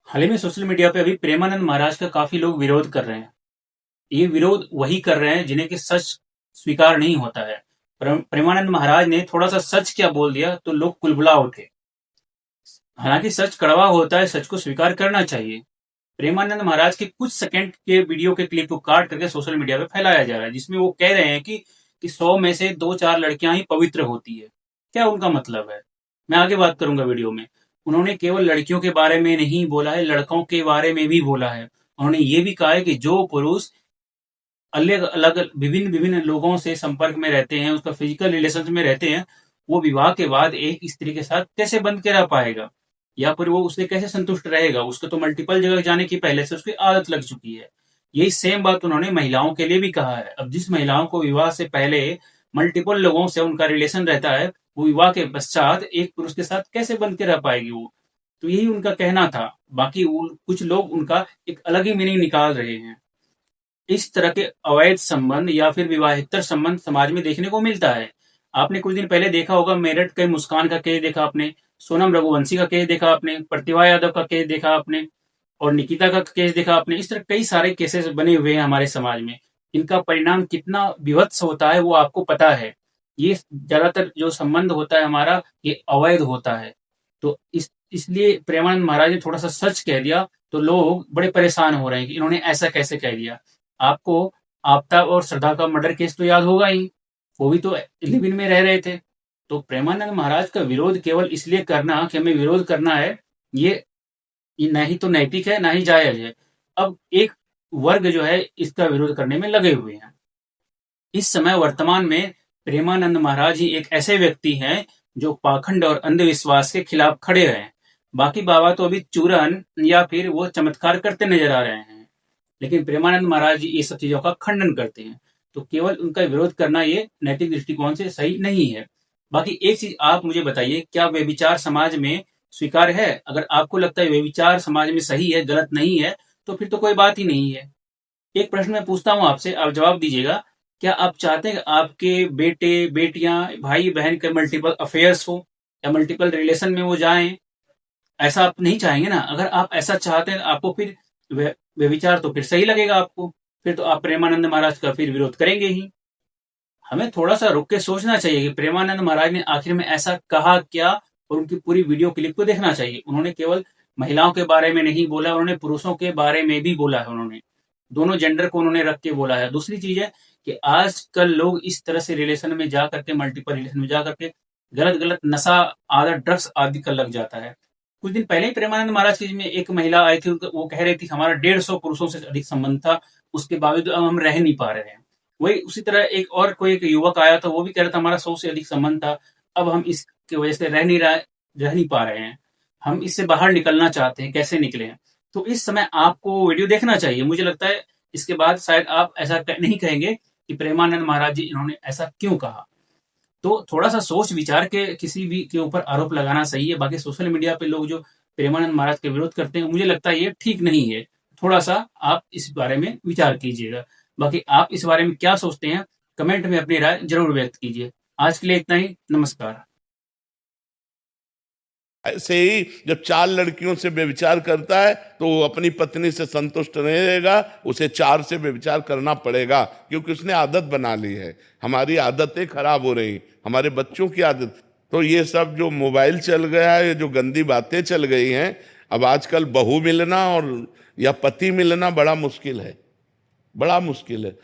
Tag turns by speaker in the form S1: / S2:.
S1: हाल ही में social media पे अभी प्रेमानंद महाराज का काफी लोग विरोध कर रहे हैं। ये विरोध वही कर रहे हैं जिन्हें कि सच स्वीकार नहीं होता है। प्रेमानंद महाराज ने थोड़ा सा सच क्या बोल दिया तो लोग कुलबुला उठे। हालांकि सच कड़वा होता है, सच को स्वीकार करना चाहिए। प्रेमानंद महाराज के कुछ सेकंड के वीडियो के क्लिप को काट करके सोशल मीडिया पे फैलाया जा रहा है, जिसमें वो कह रहे हैं कि 100 में से दो चार लड़कियां ही पवित्र होती है। क्या उनका मतलब है? मैं आगे बात करूंगा वीडियो में। उन्होंने केवल लड़कियों के बारे में नहीं बोला है, लड़कों के बारे में भी बोला है। उन्होंने ये भी कहा है कि जो पुरुष अलग अलग विभिन्न विभिन्न लोगों से संपर्क में रहते हैं, उसका फिजिकल रिलेशन में रहते हैं, वो विवाह के बाद एक स्त्री के साथ कैसे बंध के रह पाएगा, या फिर वो उससे कैसे संतुष्ट रहेगा। उसको तो मल्टीपल जगह जाने की पहले से उसकी आदत लग चुकी है। यही सेम बात उन्होंने महिलाओं के लिए भी कहा है। अब जिस महिलाओं को विवाह से पहले मल्टीपल लोगों से उनका रिलेशन रहता है, वो विवाह के पश्चात एक पुरुष के साथ कैसे बंध के रह पाएगी वो। तो यही उनका कहना था। बाकी कुछ लोग उनका एक अलग ही मीनिंग निकाल रहे हैं। इस तरह के अवैध संबंध या फिर विवाहेतर संबंध समाज में देखने को मिलता है। आपने कुछ दिन पहले देखा होगा, मेरठ के मुस्कान का केस देखा आपने, सोनम रघुवंशी का केस देखा आपने, प्रतिभा यादव का केस देखा आपने, और निकिता का केस देखा आपने। इस तरह कई सारे केसेस बने हुए हैं हमारे समाज में। इनका परिणाम कितना विभत्स होता है वो आपको पता है। ये ज्यादातर जो संबंध होता है हमारा, ये अवैध होता है। तो इसलिए प्रेमानंद महाराज ने थोड़ा सा सच कह दिया तो लोग बड़े परेशान हो रहे हैं कि इन्होंने ऐसा कैसे कह दिया। आपको आपता और श्रद्धा का मर्डर केस तो याद होगा ही। वो भी तो लिव इन में रह रहे थे। तो प्रेमानंद महाराज का विरोध केवल इसलिए करना कि हमें विरोध करना है, ये ना ही तो नैतिक है ना ही जायज है। अब एक वर्ग जो है इसका विरोध करने में लगे हुए हैं। इस समय वर्तमान में प्रेमानंद महाराज ही एक ऐसे व्यक्ति हैं जो पाखंड और अंधविश्वास के खिलाफ खड़े हैं। बाकी बाबा तो अभी चूरन या फिर वो चमत्कार करते नजर आ रहे हैं, लेकिन प्रेमानंद महाराज जी ये सब चीजों का खंडन करते हैं। तो केवल उनका विरोध करना ये नैतिक दृष्टिकोण से सही नहीं है। बाकी एक चीज आप मुझे बताइए, क्या व्यभिचार समाज में स्वीकार है? अगर आपको लगता है व्यभिचार समाज में सही है, गलत नहीं है, तो फिर तो कोई बात ही नहीं है। एक प्रश्न मैं पूछता हूं आपसे, आप जवाब दीजिएगा। क्या आप चाहते हैं कि आपके बेटे बेटियां भाई बहन के मल्टीपल अफेयर्स हो या मल्टीपल रिलेशन में वो जाएं? ऐसा आप नहीं चाहेंगे ना। अगर आप ऐसा चाहते हैं आपको फिर व्यभिचार तो फिर सही लगेगा आपको। फिर तो आप प्रेमानंद महाराज का फिर विरोध करेंगे ही। हमें थोड़ा सा रुक के सोचना चाहिए कि प्रेमानंद महाराज ने आखिर में ऐसा कहा क्या, और उनकी पूरी वीडियो क्लिप को देखना चाहिए। उन्होंने केवल महिलाओं के बारे में नहीं बोला, उन्होंने पुरुषों के बारे में भी बोला है। उन्होंने दोनों जेंडर को उन्होंने रख के बोला है। दूसरी चीज है कि आजकल लोग इस तरह से रिलेशन में जा करके, मल्टीपल रिलेशन में जा करके गलत गलत नशा, आदत, ड्रग्स आदि का लग जाता है। कुछ दिन पहले ही प्रेमानंद महाराज की में एक महिला आई थी, वो कह रही थी हमारा 150 पुरुषों से अधिक संबंध था, उसके बावजूद अब हम रह नहीं पा रहे हैं। वही उसी तरह एक और कोई एक युवक आया था, वो भी कह रहा था हमारा 100 से अधिक संबंध था, अब हम इसकी वजह से रह नहीं पा रहे हैं, हम इससे बाहर निकलना चाहते हैं, कैसे निकले। तो इस समय आपको वीडियो देखना चाहिए। मुझे लगता है इसके बाद शायद आप ऐसा नहीं कहेंगे कि प्रेमानंद महाराज जी इन्होंने ऐसा क्यों कहा। तो थोड़ा सा सोच विचार के किसी भी के ऊपर आरोप लगाना सही है। बाकी सोशल मीडिया पे लोग जो प्रेमानंद महाराज के विरोध करते हैं, मुझे लगता है ये ठीक नहीं है। थोड़ा सा आप इस बारे में विचार कीजिएगा। बाकी आप इस बारे में क्या सोचते हैं, कमेंट में अपनी राय जरूर व्यक्त कीजिए। आज के लिए इतना ही। नमस्कार।
S2: ऐसे ही जब चार लड़कियों से व्यभिचार करता है तो वो अपनी पत्नी से संतुष्ट नहीं रहेगा, उसे चार से व्यभिचार करना पड़ेगा, क्योंकि उसने आदत बना ली है। हमारी आदतें खराब हो रही, हमारे बच्चों की आदत। तो ये सब जो मोबाइल चल गया है, ये जो गंदी बातें चल गई हैं, अब आजकल बहू मिलना और या पति मिलना बड़ा मुश्किल है, बड़ा मुश्किल है।